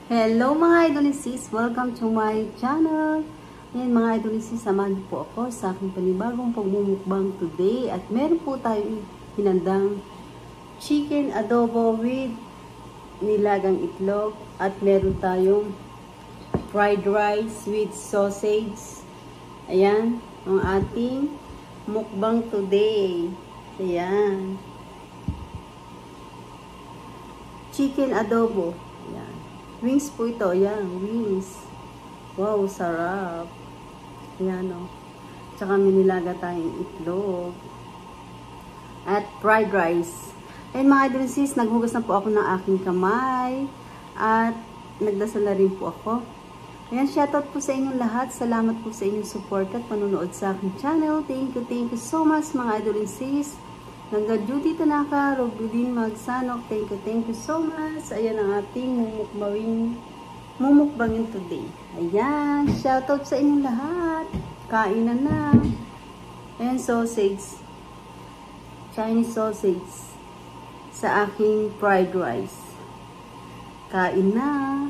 Hello mga idolisis! Welcome to my channel! Ngayon mga idolisis, samahan niyo po ako sa aking panibagong pagmumukbang today. At meron po tayong hinandang chicken adobo with nilagang itlog. At meron tayong fried rice with sausage. Ayan, ang ating mukbang today. Ayan. Chicken adobo. Ayan. Wings po ito. Ayan, wings. Wow, sarap. Ayan o. Tsaka minilaga tayong itlog. At fried rice. Ayan mga idolisis, naghugas na po ako ng aking kamay. At nagdasal na rin po ako. Ayan, shoutout po sa inyong lahat. Salamat po sa inyong support at panunood sa aking channel. Thank you so much mga idolisis. Hanggang duty Tanaka, Robudin Magsanok. Thank you so much. Ayan ang ating mumukbangin today. Ayan, shoutout sa inyong lahat. Kainan na. Ayan, sausage. Chinese sausage. Sa aking fried rice. Kain na.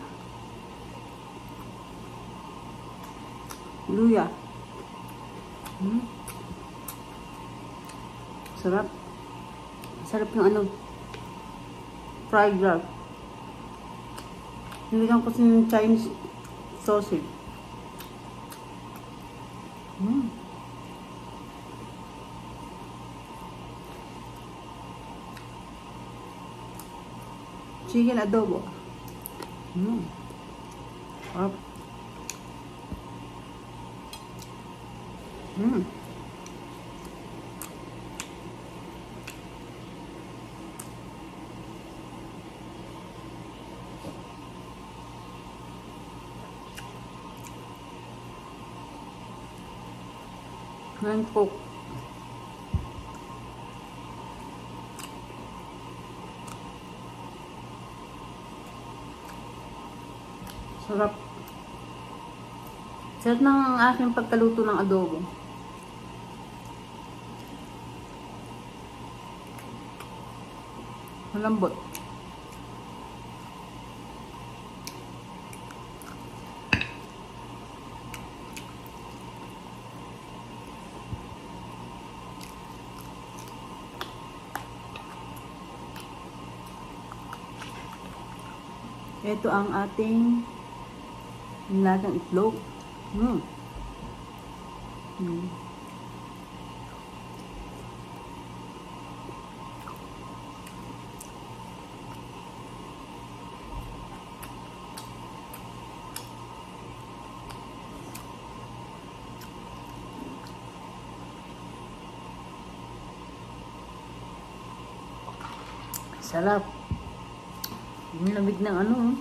Luya. Sarap. Sarap yung fried rice. Nilagyan ko yung Chinese sausage. Chicken adobo. Sarap. Ngayon cook. Sarap. Sarap ng aking pagkaluto ng adobo. Malambot. Ito ang ating nilagang itlog. Sarap. Yung lamig ng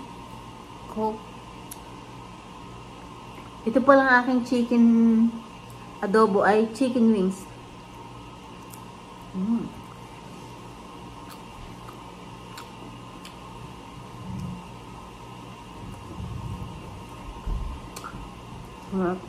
Coke. Ito pa lang aking chicken adobo ay chicken wings. Sarap.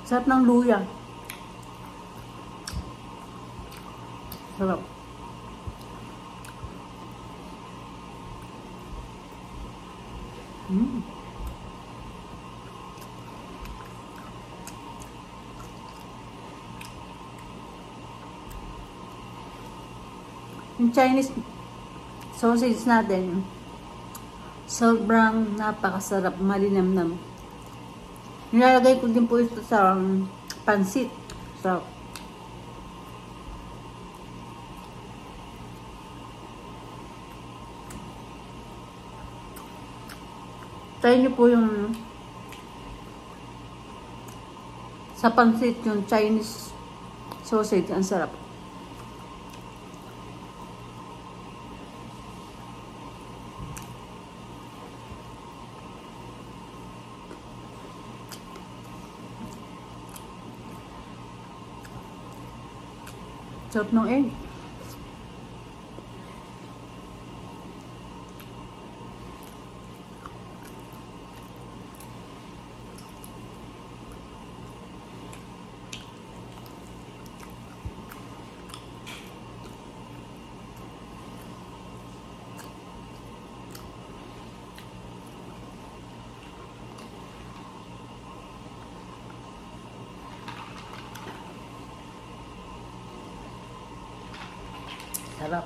Sarap ng luya. Sarap. Mm. Yung Chinese sausage natin, sobrang napakasarap, malinamnam. Nilalagay ko din po ito sa pansit. So, try nyo po yung sa pansit, yung Chinese sausage. Ang sarap. Sarap ng egg. Sarap.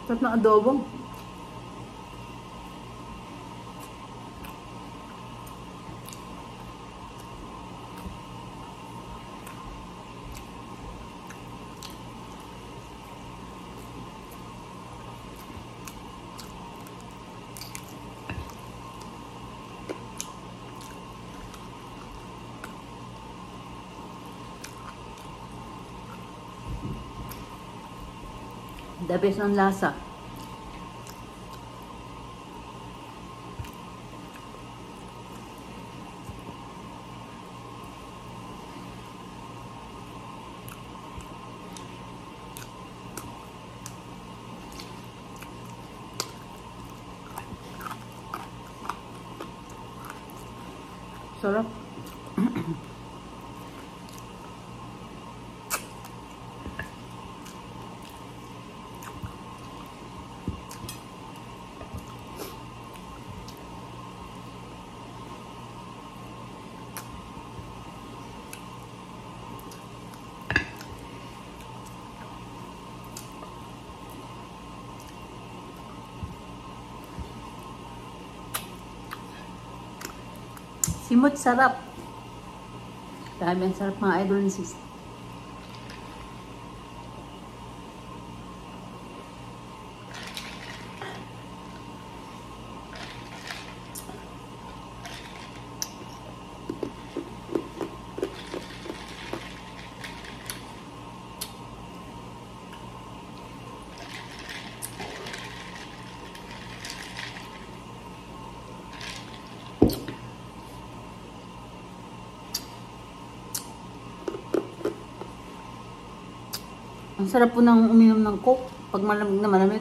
Sarap ng adobo. The best ng lasa. Sarap. Simot sarap. Dami ang sarap mga idol ni sis. Ang sarap po ng uminom ng Coke pag malamig na malamig.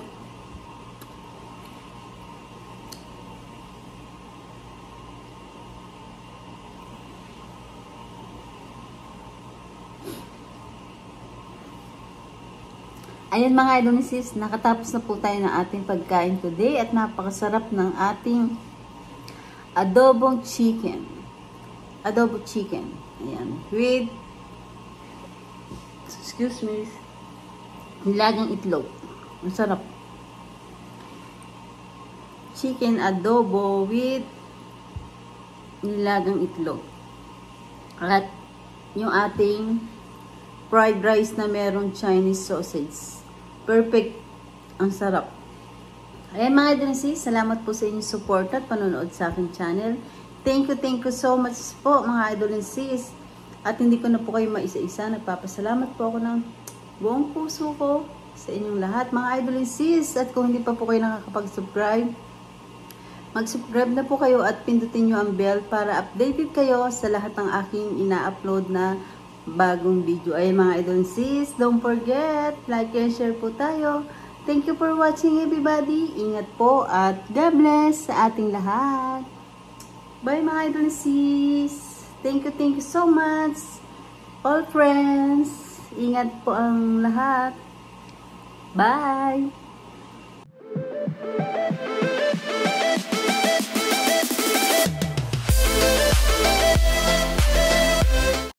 Ayan mga idol ni sis, nakatapos na po tayo ng ating pagkain today at napakasarap ng ating adobong chicken. Adobo chicken. Ayan. With, excuse me, nilagang itlog. Ang sarap. Chicken adobo with nilagang itlog. At yung ating fried rice na merong Chinese sausage. Perfect. Ang sarap. Ayan mga idol sis, salamat po sa inyong support at panonood sa aking channel. Thank you so much po mga idol sis. At hindi ko na po kayo maisa-isa. Nagpapasalamat po ako ng buong puso ko sa inyong lahat mga idol sis. At kung hindi pa po kayo nakakapag-subscribe, Mag-subscribe na po kayo at pindutin nyo ang bell para updated kayo sa lahat ng aking ina-upload na bagong video. Ay mga idol sis, don't forget, like and share po tayo. Thank you for watching everybody. Ingat po at God bless sa ating lahat. Bye mga idol sis. Thank you so much. All friends, ingat po ang lahat. Bye!